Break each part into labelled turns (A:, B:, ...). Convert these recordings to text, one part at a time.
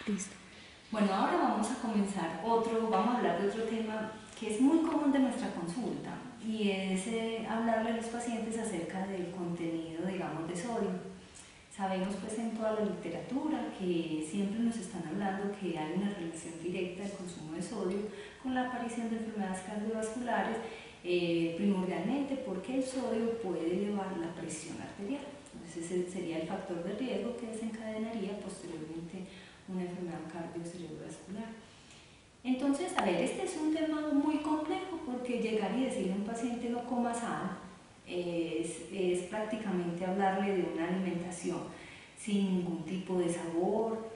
A: Listo.
B: Bueno, ahora vamos a hablar de otro tema que es muy común de nuestra consulta y es hablarle a los pacientes acerca del contenido, digamos, de sodio. Sabemos pues en toda la literatura que siempre nos están hablando que hay una relación directa del consumo de sodio con la aparición de enfermedades cardiovasculares, primordialmente porque el sodio puede elevar la presión arterial. Entonces ese sería el factor de riesgo que desencadenaría posteriormente una enfermedad cardiovascular. Entonces, a ver, este es un tema muy complejo porque llegar y decirle a un paciente no coma sal es prácticamente hablarle de una alimentación sin ningún tipo de sabor,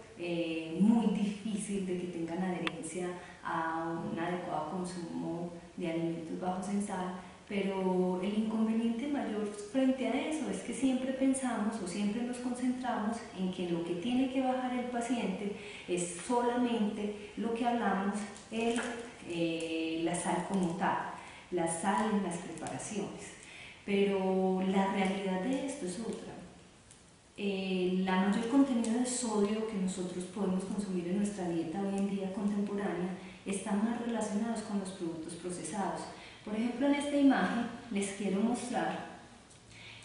B: muy difícil de que tengan adherencia a un adecuado consumo de alimentos bajos en sal. Pero el inconveniente mayor frente a eso es que siempre pensamos o siempre nos concentramos en que lo que tiene que bajar el paciente es solamente lo que hablamos la sal como tal, la sal en las preparaciones. Pero la realidad de esto es otra. La mayor contenido de sodio que nosotros podemos consumir en nuestra dieta hoy en día contemporánea está más relacionados con los productos procesados. Por ejemplo, en esta imagen les quiero mostrar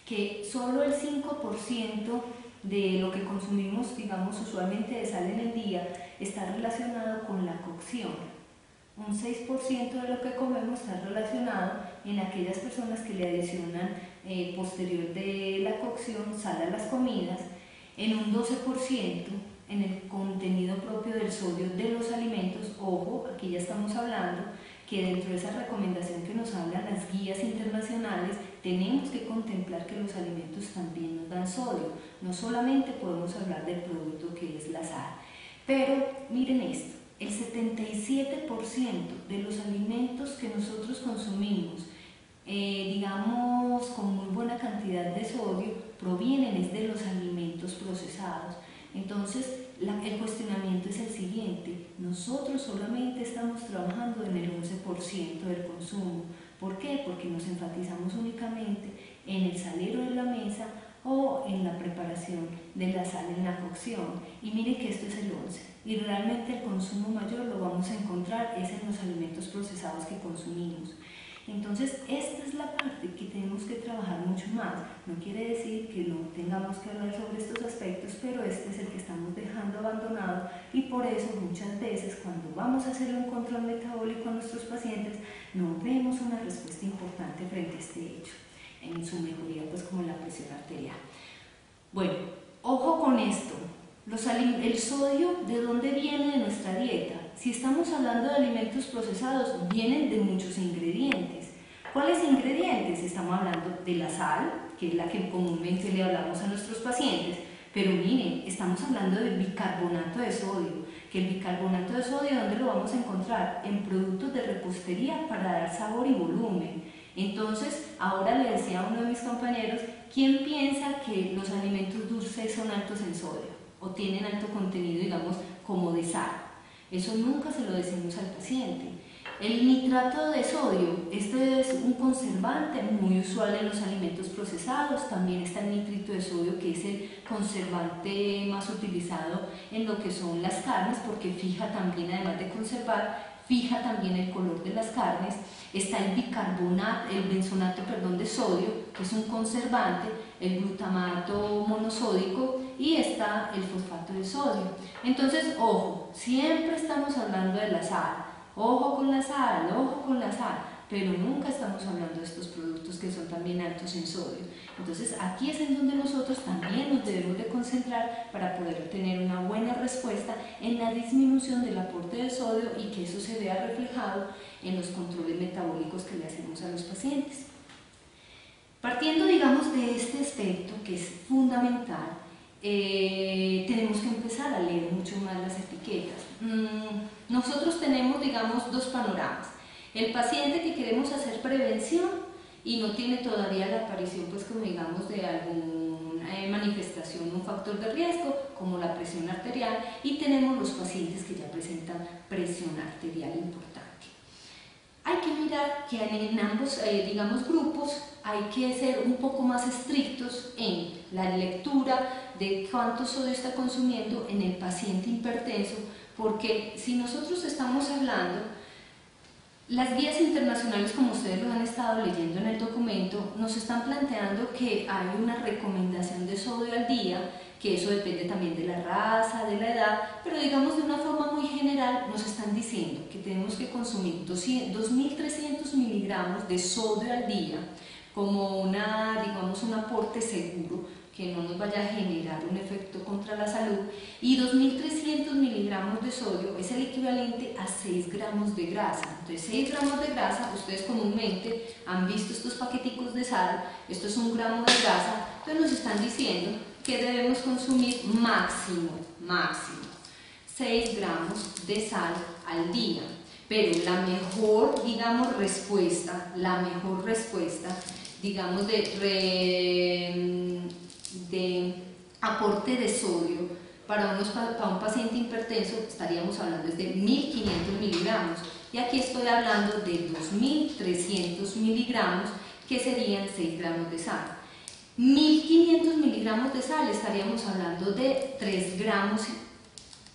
B: que solo el 5% de lo que consumimos, digamos, usualmente de sal en el día está relacionado con la cocción. Un 6% de lo que comemos está relacionado en aquellas personas que le adicionan posterior de la cocción sal a las comidas, en un 12% en el contenido propio del sodio de los alimentos. Ojo, aquí ya estamos hablando que dentro de esa recomendación que nos hablan las guías internacionales tenemos que contemplar que los alimentos también nos dan sodio, no solamente podemos hablar del producto que es la sal. Pero miren esto, el 77% de los alimentos que nosotros consumimos, digamos con muy buena cantidad de sodio, provienen de los alimentos procesados. Entonces el cuestionamiento es el siguiente: nosotros solamente estamos trabajando en el 11% del consumo. ¿Por qué? Porque nos enfatizamos únicamente en el salero de la mesa o en la preparación de la sal en la cocción. Y miren que esto es el 11%. Y realmente el consumo mayor lo vamos a encontrar es en los alimentos procesados que consumimos. Entonces, esta es la parte que tenemos que trabajar mucho más. No quiere decir que no tengamos que hablar sobre estos aspectos, pero este es el que estamos dejando abandonado y por eso muchas veces cuando vamos a hacer un control metabólico a nuestros pacientes no vemos una respuesta importante frente a este hecho, en su mejoría pues como la presión arterial. Bueno, ojo con esto. El sodio, ¿de dónde viene de nuestra dieta? Si estamos hablando de alimentos procesados, vienen de muchos ingredientes. ¿Cuáles ingredientes? Estamos hablando de la sal, que es la que comúnmente le hablamos a nuestros pacientes, pero miren, estamos hablando del bicarbonato de sodio, que el bicarbonato de sodio, ¿dónde lo vamos a encontrar? En productos de repostería para dar sabor y volumen. Entonces, ahora le decía a uno de mis compañeros, ¿quién piensa que los alimentos dulces son altos en sodio o tienen alto contenido, digamos, como de sal? Eso nunca se lo decimos al paciente. El nitrato de sodio, este es un conservante muy usual en los alimentos procesados. También está el nitrito de sodio, que es el conservante más utilizado en lo que son las carnes, porque fija también, además de conservar, fija también el color de las carnes. Está el benzonato de sodio, que es un conservante, el glutamato monosódico, y está el fosfato de sodio. Entonces, ojo, siempre estamos hablando de la sal, ojo con la sal, ojo con la sal, pero nunca estamos hablando de estos productos que son también altos en sodio. Entonces, aquí es en donde nosotros también nos debemos de concentrar para poder obtener una buena respuesta en la disminución del aporte de sodio y que eso se vea reflejado en los controles metabólicos que le hacemos a los pacientes. Partiendo, digamos, de este aspecto que es fundamental, tenemos que empezar a leer mucho más las etiquetas. Nosotros tenemos, digamos, dos panoramas. El paciente que queremos hacer prevención y no tiene todavía la aparición, pues como digamos, de alguna manifestación, un factor de riesgo, como la presión arterial, y tenemos los pacientes que ya presentan presión arterial importante. Hay que mirar que en ambos, digamos, grupos hay que ser un poco más estrictos en la lectura de cuánto sodio está consumiendo en el paciente hipertenso, porque si nosotros estamos hablando, las guías internacionales, como ustedes lo han estado leyendo en el documento, nos están planteando que hay una recomendación de sodio al día, que eso depende también de la raza, de la edad, pero digamos de una forma muy general nos están diciendo que tenemos que consumir 2.300 miligramos de sodio al día como digamos, un aporte seguro que no nos vaya a generar un efecto contra la salud, y 2.300 miligramos de sodio es el equivalente a 6 gramos de grasa. Entonces 6 gramos de grasa, ustedes comúnmente han visto estos paqueticos de sal, esto es 1 gramo de grasa, entonces nos están diciendo que debemos consumir máximo 6 gramos de sal al día. Pero la mejor, digamos, respuesta, digamos, de aporte de sodio para un paciente hipertenso, estaríamos hablando de 1.500 miligramos. Y aquí estoy hablando de 2.300 miligramos, que serían 6 gramos de sal. 1.500 miligramos de sal, estaríamos hablando de 3 gramos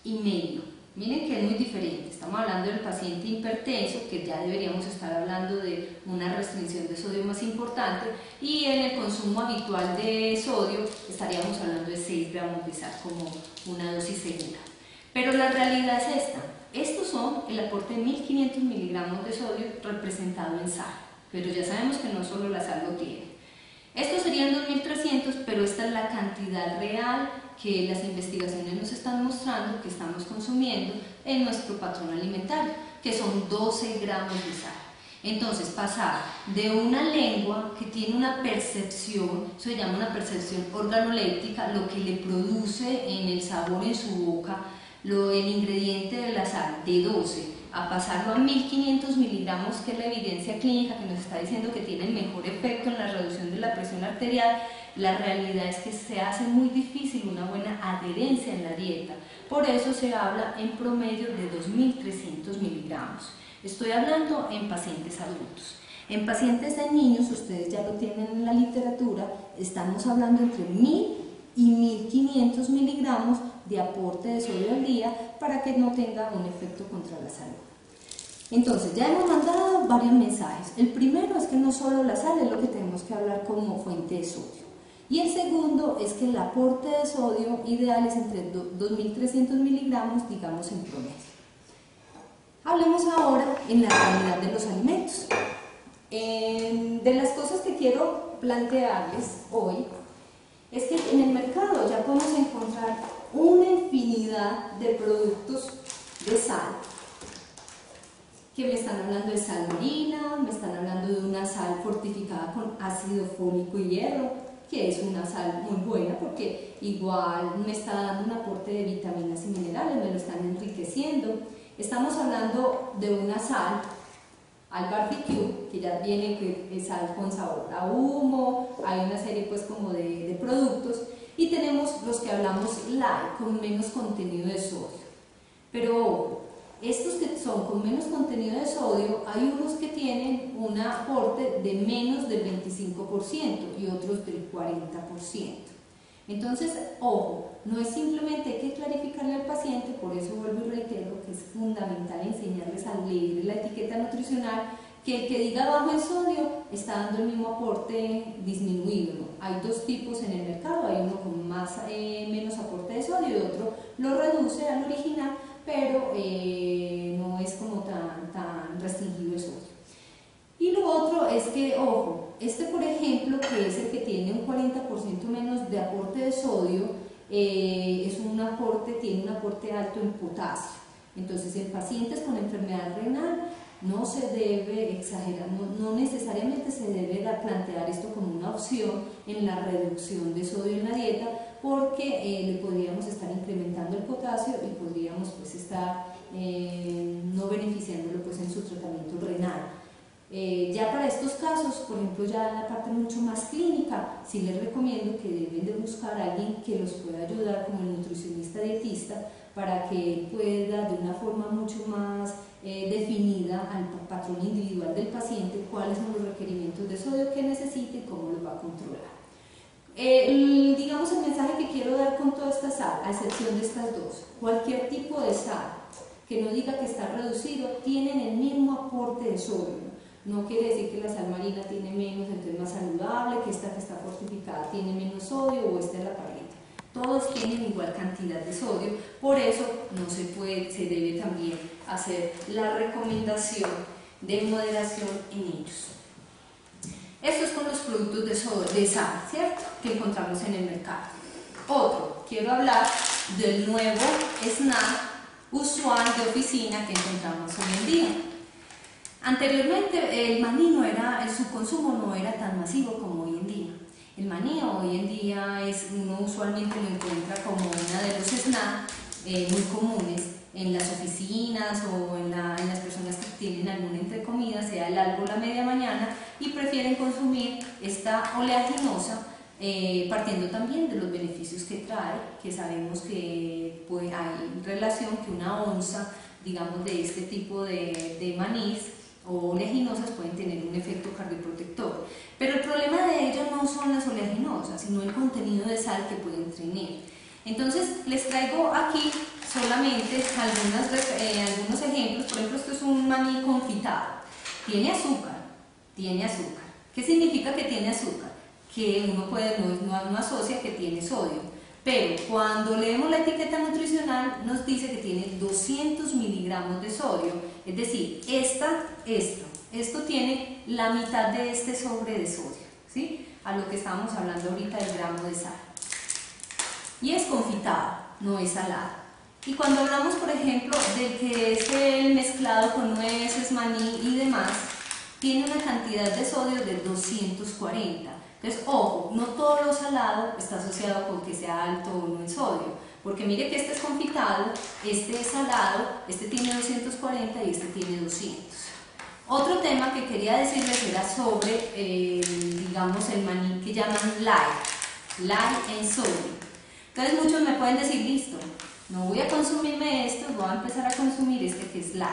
B: y medio. Miren que es muy diferente, estamos hablando del paciente hipertenso, que ya deberíamos estar hablando de una restricción de sodio más importante, y en el consumo habitual de sodio estaríamos hablando de 6 gramos de sal como una dosis segura. Pero la realidad es esta, estos son el aporte de 1.500 miligramos de sodio representado en sal, pero ya sabemos que no solo la sal lo tiene. Estos serían 2.300, pero esta es la cantidad real que las investigaciones nos están mostrando que estamos consumiendo en nuestro patrón alimentario, que son 12 gramos de sal. Entonces, pasar de una lengua que tiene una percepción, se llama una percepción organoléptica, lo que le produce en el sabor en su boca, el ingrediente de la sal, de 12, a pasarlo a 1.500 miligramos, que es la evidencia clínica que nos está diciendo que tiene el mejor efecto en la reducción de la presión arterial, la realidad es que se hace muy difícil una buena adherencia en la dieta. Por eso se habla en promedio de 2.300 miligramos. Estoy hablando en pacientes adultos. En pacientes de niños, ustedes ya lo tienen en la literatura, estamos hablando entre 1.000 y 1.500 miligramos de aporte de sodio al día para que no tenga un efecto contra la salud. Entonces, ya hemos mandado varios mensajes. El primero es que no solo la sal es lo que tenemos que hablar como fuente de sodio. Y el segundo es que el aporte de sodio ideal es entre 2.300 miligramos, digamos, en promedio. Hablemos ahora en la realidad de los alimentos. De las cosas que quiero plantearles hoy es que en el mercado ya podemos encontrar una infinidad de productos de sal, que me están hablando de sal marina, me están hablando de una sal fortificada con ácido fólico y hierro, que es una sal muy buena porque igual me está dando un aporte de vitaminas y minerales, me lo están enriqueciendo. Estamos hablando de una sal al barbecue, que ya viene que es sal con sabor a humo, hay una serie pues como de productos, y tenemos los que hablamos light, con menos contenido de sodio. Pero estos que son con menos contenido de sodio, hay unos que tienen un aporte de menos del 25% y otros del 40%. Entonces, ojo, no es simplemente hay que clarificarle al paciente, por eso vuelvo y reitero que es fundamental enseñarles a leer la etiqueta nutricional, que el que diga bajo en sodio está dando el mismo aporte disminuido, ¿no? Hay dos tipos en el mercado, hay uno con menos aporte de sodio y otro lo reduce al original, pero no es como tan restringido el sodio. Y lo otro es que, ojo, por ejemplo, que es el que tiene un 40% menos de aporte de sodio, tiene un aporte alto en potasio. Entonces, en pacientes con enfermedad renal no se debe exagerar, no necesariamente se debe plantear esto como una opción en la reducción de sodio en la dieta, porque le podríamos estar incrementando el potasio y podríamos pues estar no beneficiándolo pues en su tratamiento renal. Ya para estos casos, por ejemplo, ya en la parte mucho más clínica, sí les recomiendo que deben de buscar a alguien que los pueda ayudar, como el nutricionista dietista, para que él pueda de una forma mucho más definida al patrón individual del paciente cuáles son los requerimientos de sodio que necesita y cómo los va a controlar.
A: Digamos el mensaje que quiero dar con toda esta sal, a excepción de estas dos: cualquier tipo de sal que no diga que está reducido tienen el mismo aporte de sodio. No quiere decir que la sal marina tiene menos, entonces más saludable, que esta que está fortificada tiene menos sodio o esta es la parrilla. Todos tienen igual cantidad de sodio, por eso no se puede, se debe también hacer la recomendación de moderación en ellos. Esto es con los productos de sal, ¿cierto?, que encontramos en el mercado. Otro, quiero hablar del nuevo snack usual de oficina que encontramos hoy en día. Anteriormente el maní su consumo no era tan masivo como hoy en día. El maní hoy en día uno usualmente lo encuentra como uno de los snacks muy comunes en las oficinas o en las personas que tienen alguna entrecomida, sea el algo o la media mañana, y prefieren consumir esta oleaginosa, partiendo también de los beneficios que trae, que sabemos que hay relación que una onza, digamos, de este tipo de manís o oleaginosas pueden tener un efecto cardioprotector. Pero el problema de ellas no son las oleaginosas, sino el contenido de sal que pueden tener. Entonces les traigo aquí solamente algunos ejemplos. Por ejemplo, esto es un maní confitado. Tiene azúcar, tiene azúcar. ¿Qué significa que tiene azúcar? Que uno no asocia que tiene sodio. Pero cuando leemos la etiqueta nutricional nos dice que tiene 200 miligramos de sodio. Es decir, esto tiene la mitad de este sobre de sodio, ¿sí?, a lo que estábamos hablando ahorita del gramo de sal. Y es confitado, no es salado. Y cuando hablamos, por ejemplo, del que es el mezclado con nueces, maní y demás, tiene una cantidad de sodio de 240. Entonces, ojo, no todo lo salado está asociado con que sea alto o no en sodio, porque mire que este es confitado, este es salado, este tiene 240 y este tiene 200. Otro tema que quería decirles era sobre, digamos, el maní que llaman light en sodio. Entonces muchos me pueden decir, listo, no voy a consumirme esto, voy a empezar a consumir este que es light.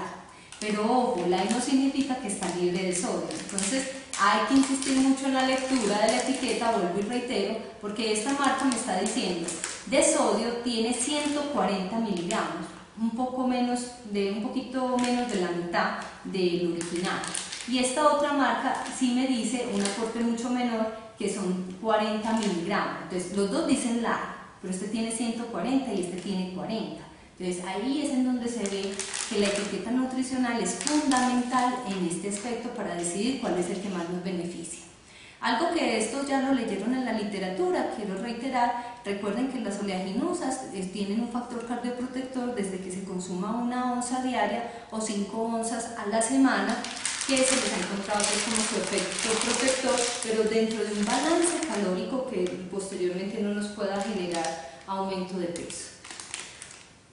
A: Pero ojo, light no significa que está libre de sodio. Entonces hay que insistir mucho en la lectura de la etiqueta, vuelvo y reitero, porque esta marca me está diciendo de sodio tiene 140 miligramos, un poquito menos de la mitad del original. Y esta otra marca sí me dice un aporte mucho menor, que son 40 miligramos. Entonces los dos dicen light, pero este tiene 140 y este tiene 40. Entonces ahí es en donde se ve que la etiqueta nutricional es fundamental en este aspecto para decidir cuál es el que más nos beneficia. Algo que estos ya lo leyeron en la literatura, quiero reiterar, recuerden que las oleaginosas tienen un factor cardioprotector desde que se consuma 1 onza diaria o 5 onzas a la semana, que se les ha encontrado como su efecto protector, pero dentro de un balance calórico que posteriormente no nos pueda generar aumento de peso.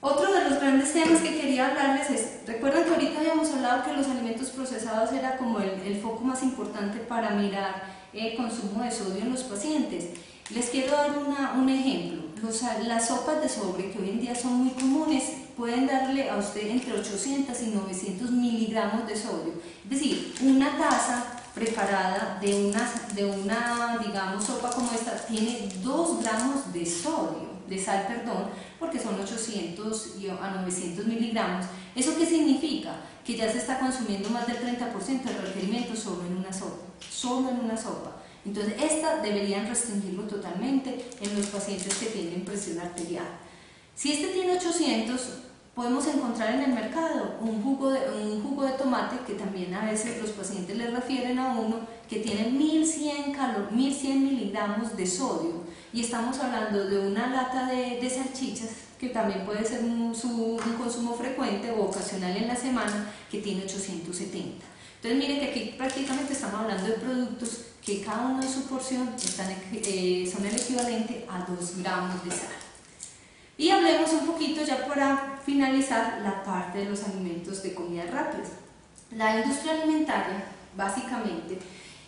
A: Otro de los grandes temas que quería hablarles es, recuerden que ahorita habíamos hablado que los alimentos procesados era como el foco más importante para mirar el consumo de sodio en los pacientes. Les quiero dar un ejemplo. Las sopas de sobre, que hoy en día son muy comunes, pueden darle a usted entre 800 y 900 miligramos de sodio. Es decir, una taza preparada de una digamos, sopa como esta tiene 2 gramos de sodio, de sal, perdón, porque son 800 a 900 miligramos. ¿Eso qué significa? Que ya se está consumiendo más del 30% del requerimiento solo en una sopa. Entonces, esta deberían restringirlo totalmente en los pacientes que tienen presión arterial. Si este tiene 800, podemos encontrar en el mercado un jugo de tomate, que también a veces los pacientes les refieren a uno, que tiene 1100 miligramos de sodio. Y estamos hablando de una lata de salchichas, que también puede ser un consumo frecuente o ocasional en la semana, que tiene 870. Entonces miren que aquí prácticamente estamos hablando de productos que cada uno de su porción son el equivalente a 2 gramos de sal. Y hablemos un poquito ya para finalizar la parte de los alimentos de comida rápida. La industria alimentaria básicamente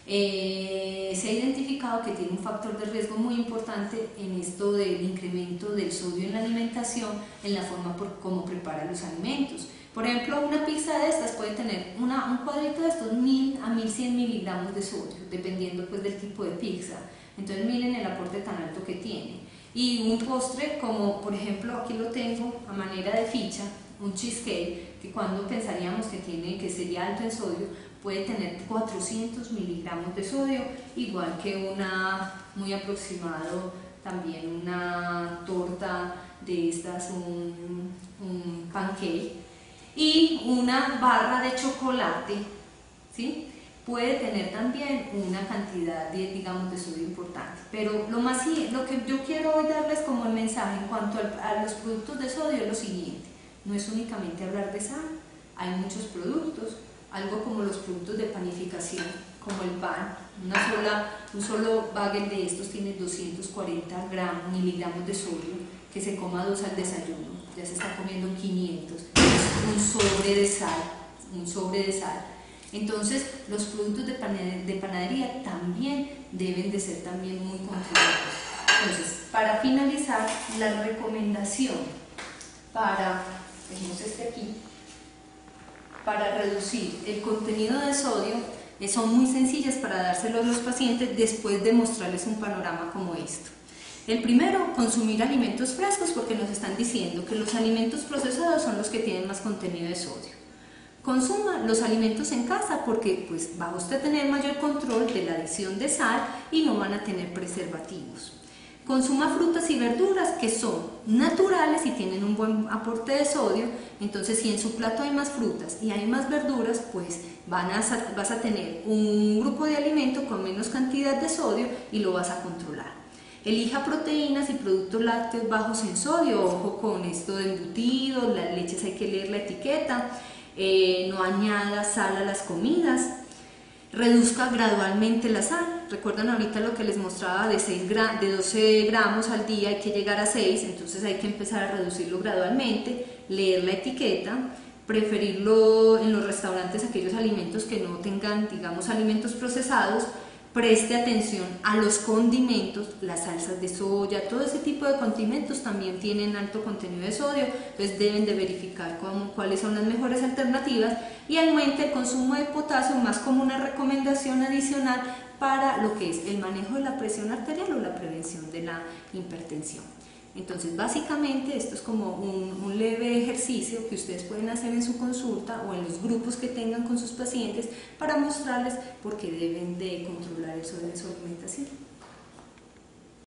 A: se ha identificado que tiene un factor de riesgo muy importante en esto del incremento del sodio en la alimentación, en la forma como prepara los alimentos. Por ejemplo, una pizza de estas puede tener un cuadrito de estos 1000 a 1100 miligramos de sodio, dependiendo pues del tipo de pizza. Entonces miren el aporte tan alto que tiene. Y un postre como, por ejemplo, aquí lo tengo a manera de ficha, un cheesecake, que cuando pensaríamos que sería alto en sodio, puede tener 400 miligramos de sodio, igual que una, muy aproximado, también una torta de estas, un pancake, y una barra de chocolate, ¿sí? Puede tener también una cantidad de, digamos, de sodio importante. Pero lo que yo quiero hoy darles como el mensaje en cuanto a los productos de sodio es lo siguiente: no es únicamente hablar de sal, hay muchos productos, algo como los productos de panificación, como el pan, un solo bagel de estos tiene 240 miligramos de sodio, que se coma 2 al desayuno, ya se está comiendo 500, un sobre de sal. Entonces, los productos de panadería también deben de ser también muy controlados. Entonces, para finalizar, la recomendación tenemos aquí, para reducir el contenido de sodio son muy sencillas para dárselos a los pacientes después de mostrarles un panorama como esto. El primero, consumir alimentos frescos, porque nos están diciendo que los alimentos procesados son los que tienen más contenido de sodio. Consuma los alimentos en casa porque pues va a usted tener mayor control de la adición de sal y no van a tener preservativos. Consuma frutas y verduras que son naturales y tienen un buen aporte de sodio. Entonces, si en su plato hay más frutas y hay más verduras, pues vas a tener un grupo de alimentos con menos cantidad de sodio y lo vas a controlar. Elija proteínas y productos lácteos bajos en sodio. Ojo con esto de embutidos, las leches hay que leer la etiqueta. No añada sal a las comidas. Reduzca gradualmente la sal. Recuerdan ahorita lo que les mostraba de 12 gramos al día, hay que llegar a 6, entonces hay que empezar a reducirlo gradualmente, leer la etiqueta, preferirlo en los restaurantes aquellos alimentos que no tengan, digamos, alimentos procesados. Preste atención a los condimentos, las salsas de soya, todo ese tipo de condimentos también tienen alto contenido de sodio, entonces deben de verificar cuáles son las mejores alternativas, y aumente el consumo de potasio más como una recomendación adicional para lo que es el manejo de la presión arterial o la prevención de la hipertensión. Entonces, básicamente esto es como un leve ejercicio que ustedes pueden hacer en su consulta o en los grupos que tengan con sus pacientes para mostrarles por qué deben de controlar el sodio en su alimentación.